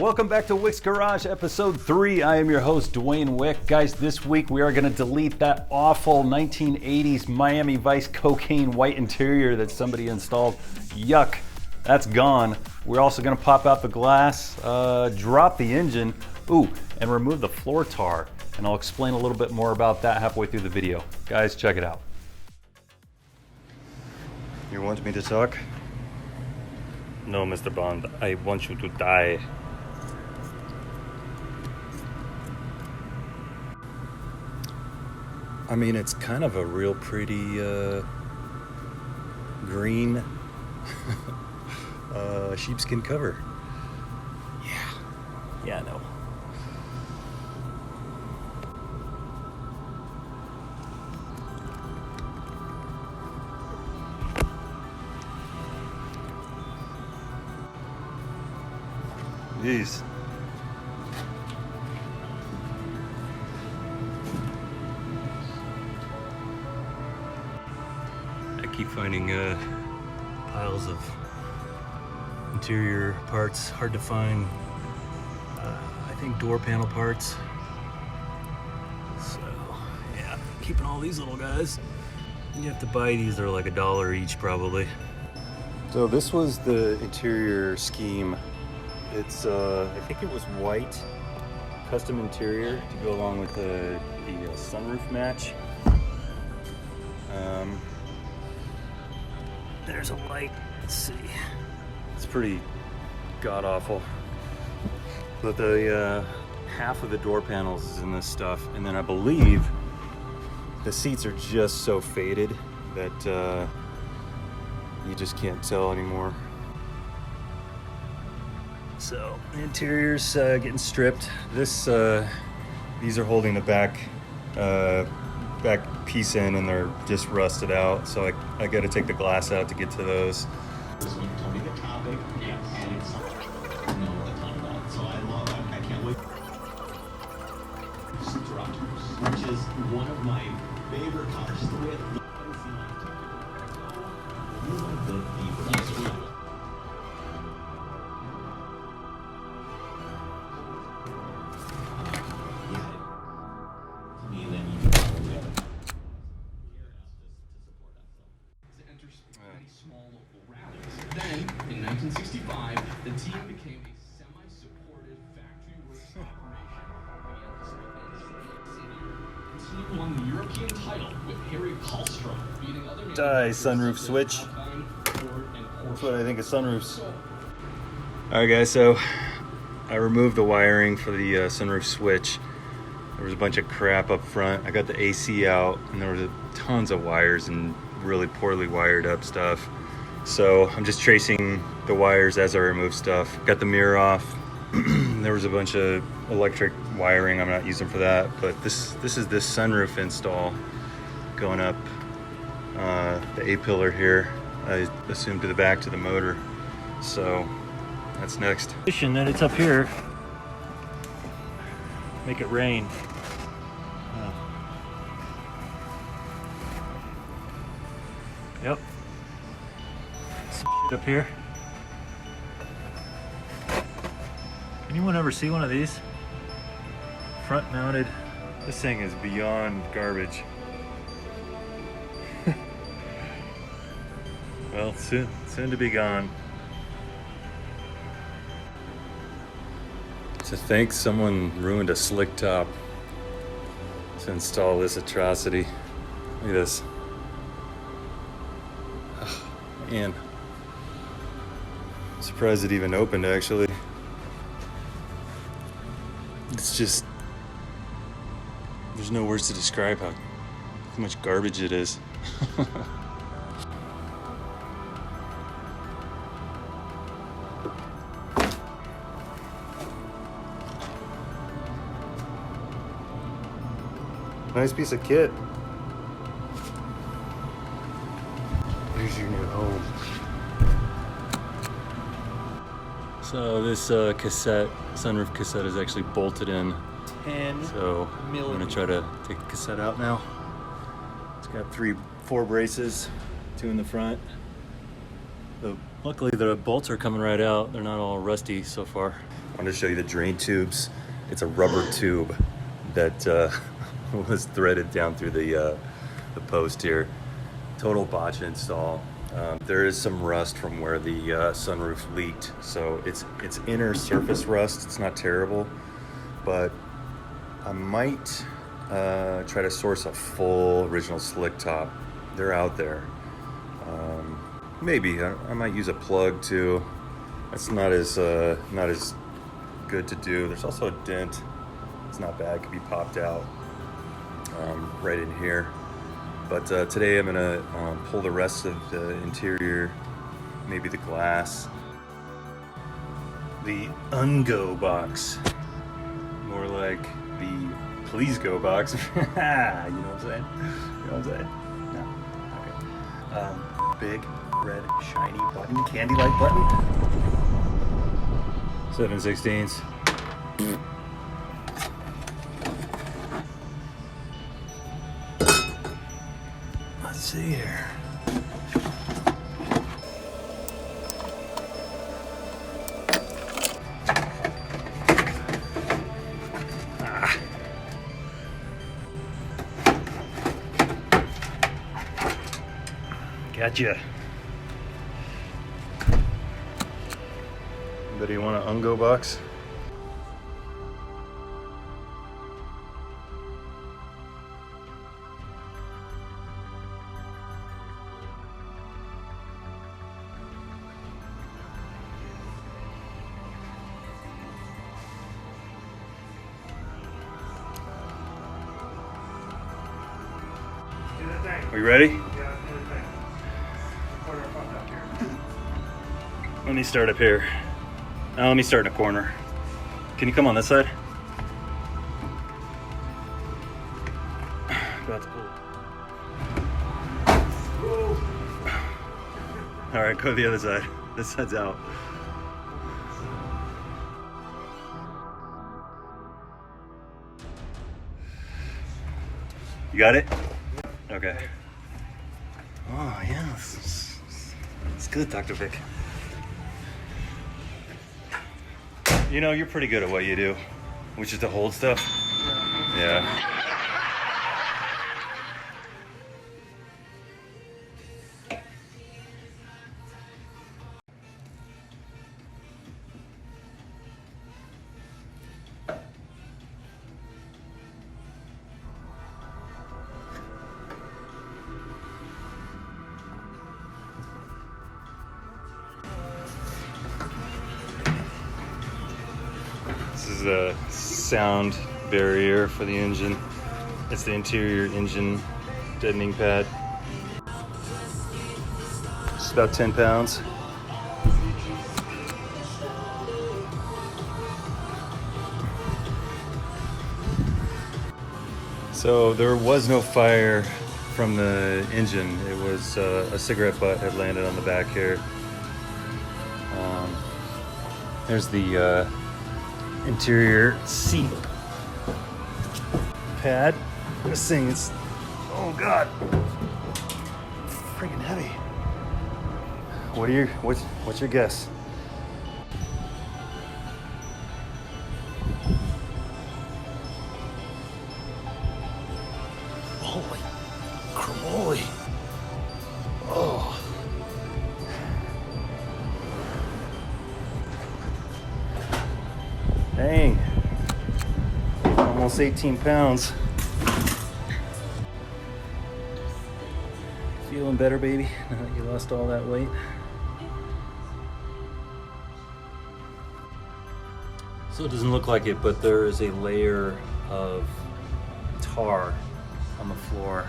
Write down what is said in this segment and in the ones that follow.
Welcome back to Wick's Garage, episode 3. I am your host, Dwayne Wick. Guys, this week we are going to delete that awful 1980s Miami Vice cocaine white interior that somebody installed. Yuck, that's gone. We're also going to pop out the glass, drop the engine, and remove the floor tar. And I'll explain a little bit more about that halfway through the video. Guys, check it out. You want me to talk? No, Mr. Bond, I want you to die. I mean, it's kind of a real pretty green sheepskin cover. Yeah, I know. Jeez. I keep finding piles of interior parts, hard to find. I think door panel parts. So, yeah, keeping all these little guys. You have to buy these, they're like $1 each probably. So this was the interior scheme. It's, I think it was white, custom interior to go along with the sunroof match. There's a light, let's see. It's pretty god-awful. But the half of the door panels is in this stuff, and then I believe the seats are just so faded that you just can't tell anymore. So the interior's getting stripped. These are holding the back piece in, and they're just rusted out. So I got to take the glass out to get to those. This one told me the topic, and it's something know a ton about. So I love it. I can't wait. Structures, which is one of my favorite cars. The way it looks. Then, in 1965, the team became a semi-supported factory works operation. The team won the European title with Harry Kallstrom beating other Sunroof switch. That's what I think of sunroofs. Alright guys, so I removed the wiring for the sunroof switch. There was a bunch of crap up front. I got the AC out, and there was tons of wires and really poorly wired up stuff. So I'm just tracing the wires as I remove stuff. Got the mirror off. There was a bunch of electric wiring I'm not using for that, but this is this sunroof install going up the A-pillar here, I assume to the back to the motor. So that's next. That it's up here. Make it rain. Yep. Up here. Anyone ever see one of these? Front mounted. This thing is beyond garbage. Well, soon to be gone. To think someone ruined a slick top to install this atrocity. Look at this. Oh, man. Surprised it even opened, actually. It's just, there's no words to describe how much garbage it is. Nice piece of kit. Here's your new home. So this sunroof cassette is actually bolted in. 10 So I'm gonna try to take the cassette out now. It's got four braces, 2 in the front. Luckily the bolts are coming right out. They're not all rusty so far. I wanted to show you the drain tubes. It's a rubber tube that was threaded down through the post here. Total botch install. There is some rust from where the sunroof leaked, so it's inner surface rust. It's not terrible, but I might try to source a full original slick top. They're out there. Maybe I might use a plug too. That's not as good to do. There's also a dent. It's not bad. It could be popped out right in here. But today I'm gonna pull the rest of the interior, maybe the glass. The ungo box, more like the please go box. You know what I'm saying? You know what I'm saying? No. Okay. Big red shiny button, candy light button. 7/16. Let's see here. Gotcha. Anybody want an ungo box? Are you ready? Let me start up here. Now let me start in a corner. Can you come on this side? About to pull. All right, go to the other side. This side's out. You got it? Okay. Oh yeah, it's good, Dr. Vic. You know, you're pretty good at what you do, which is to hold stuff. Yeah. This is a sound barrier for the engine. It's the interior engine deadening pad. It's about 10 pounds. So there was no fire from the engine. It was a cigarette butt had landed on the back here. There's the interior seat pad. This thing is, oh god, freaking heavy. What's your guess? Holy cramoly. Oh. Dang. Almost 18 pounds. Feeling better, baby, now that you lost all that weight? So it doesn't look like it, but there is a layer of tar on the floor.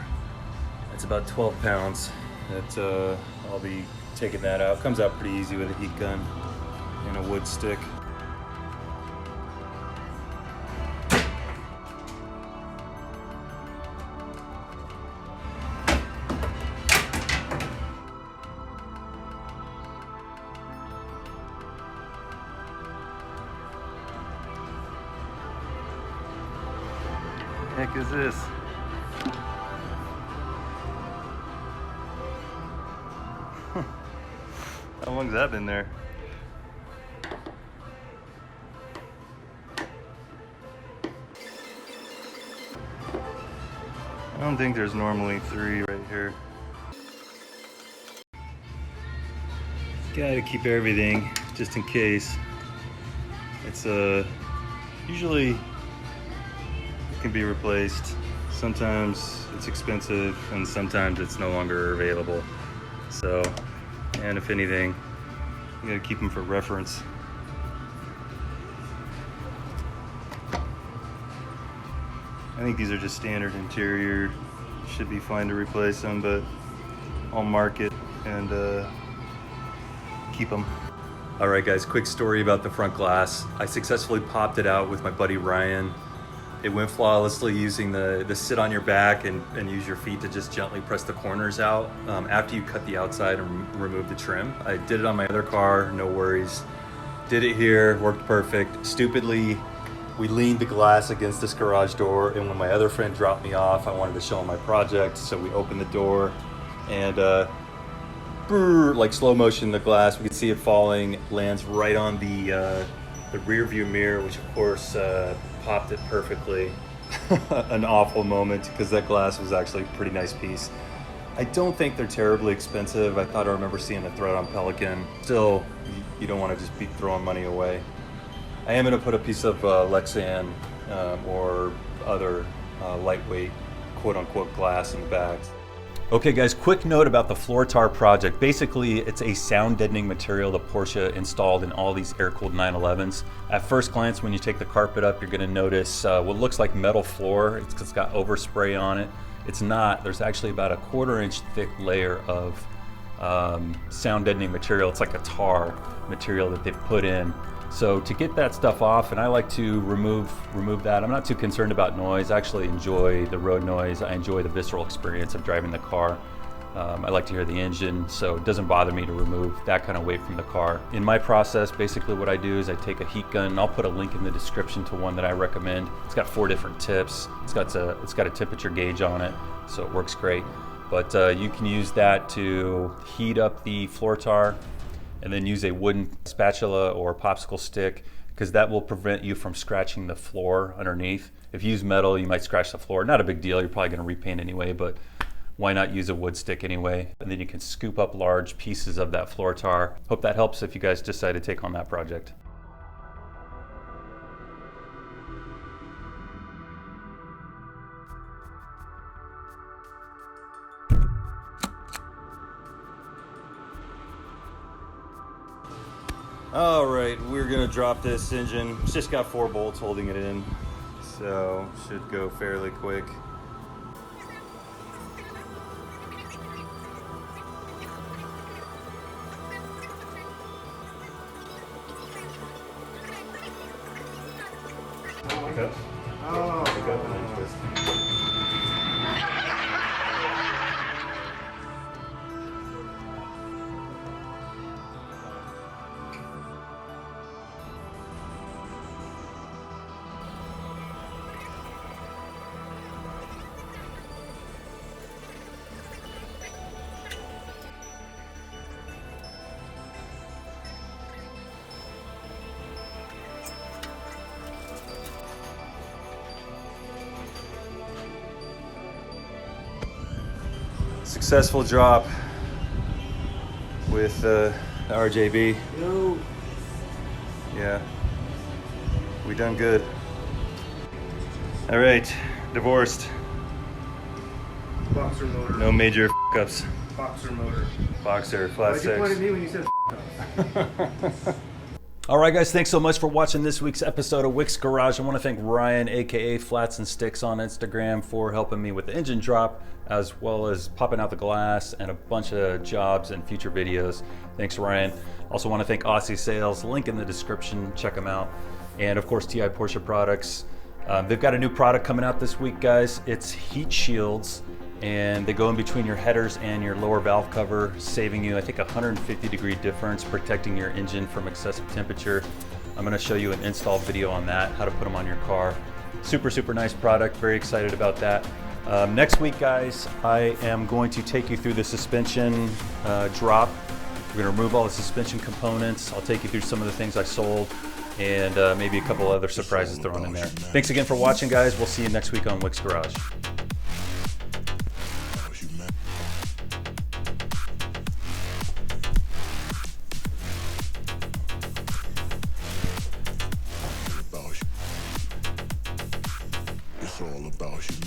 It's about 12 pounds. That I'll be taking that out. Comes out pretty easy with a heat gun and a wood stick. Heck is this? How long's that been there? don't think there's normally 3 right here. Gotta keep everything just in case. It's usually it can be replaced. Sometimes it's expensive and sometimes it's no longer available. So, and if anything, you gotta keep them for reference. I think these are just standard interior. Should be fine to replace them, but I'll mark it and keep them. All right guys, quick story about the front glass. I successfully popped it out with my buddy Ryan. It went flawlessly using the sit on your back and use your feet to just gently press the corners out after you cut the outside and remove the trim. I did it on my other car, no worries. Did it here, worked perfect. Stupidly, we leaned the glass against this garage door, and when my other friend dropped me off, I wanted to show him my project, so we opened the door and like slow motion, the glass, we could see it falling, lands right on the rear view mirror, which of course popped it perfectly. An awful moment because that glass was actually a pretty nice piece. I don't think they're terribly expensive. I thought I remember seeing a thread on Pelican. Still, you don't want to just be throwing money away. I am going to put a piece of Lexan or other lightweight quote-unquote glass in the back. Okay guys, quick note about the floor tar project. Basically, it's a sound deadening material that Porsche installed in all these air-cooled 911s. At first glance, when you take the carpet up, you're going to notice what looks like metal floor. It's got overspray on it. It's not. There's actually about a 1/4 inch thick layer of sound deadening material. It's like a tar material that they've put in. So to get that stuff off, and I like to remove that. I'm not too concerned about noise. I actually enjoy the road noise. I enjoy the visceral experience of driving the car. I like to hear the engine, so it doesn't bother me to remove that kind of weight from the car. In my process, basically what I do is I take a heat gun, and I'll put a link in the description to one that I recommend. It's got 4 different tips. It's got a temperature gauge on it, so it works great. But you can use that to heat up the floor tar, and then use a wooden spatula or popsicle stick, because that will prevent you from scratching the floor underneath. If you use metal, you might scratch the floor. Not a big deal, you're probably gonna repaint anyway, but why not use a wood stick anyway? And then you can scoop up large pieces of that floor tar. Hope that helps if you guys decide to take on that project. All right, we're gonna drop this engine. It's just got 4 bolts holding it in, so should go fairly quick. Pick up. Oh. Pick up and then twist. Successful drop with the RJB. Yo. Yeah, we done good. All right, divorced. Boxer motor. No major f***ups. Boxer motor. Boxer, flat Why'd you point at 6. me when you said f***ups? All right, guys, thanks so much for watching this week's episode of Wick's Garage. I want to thank Ryan, aka Flats and Sticks on Instagram, for helping me with the engine drop, as well as popping out the glass and a bunch of jobs and future videos. Thanks, Ryan. Also want to thank AASE Sales, link in the description, check them out. And of course, TI Porsche products. They've got a new product coming out this week, guys. It's heat shields, and they go in between your headers and your lower valve cover, saving you, I think, 150-degree difference, protecting your engine from excessive temperature. I'm gonna show you an install video on that, how to put them on your car. Super, super nice product, very excited about that. Next week, guys, I am going to take you through the suspension drop. We're gonna remove all the suspension components. I'll take you through some of the things I sold, and maybe a couple other surprises thrown in there. Thanks again for watching, guys. We'll see you next week on Wick's Garage. thought she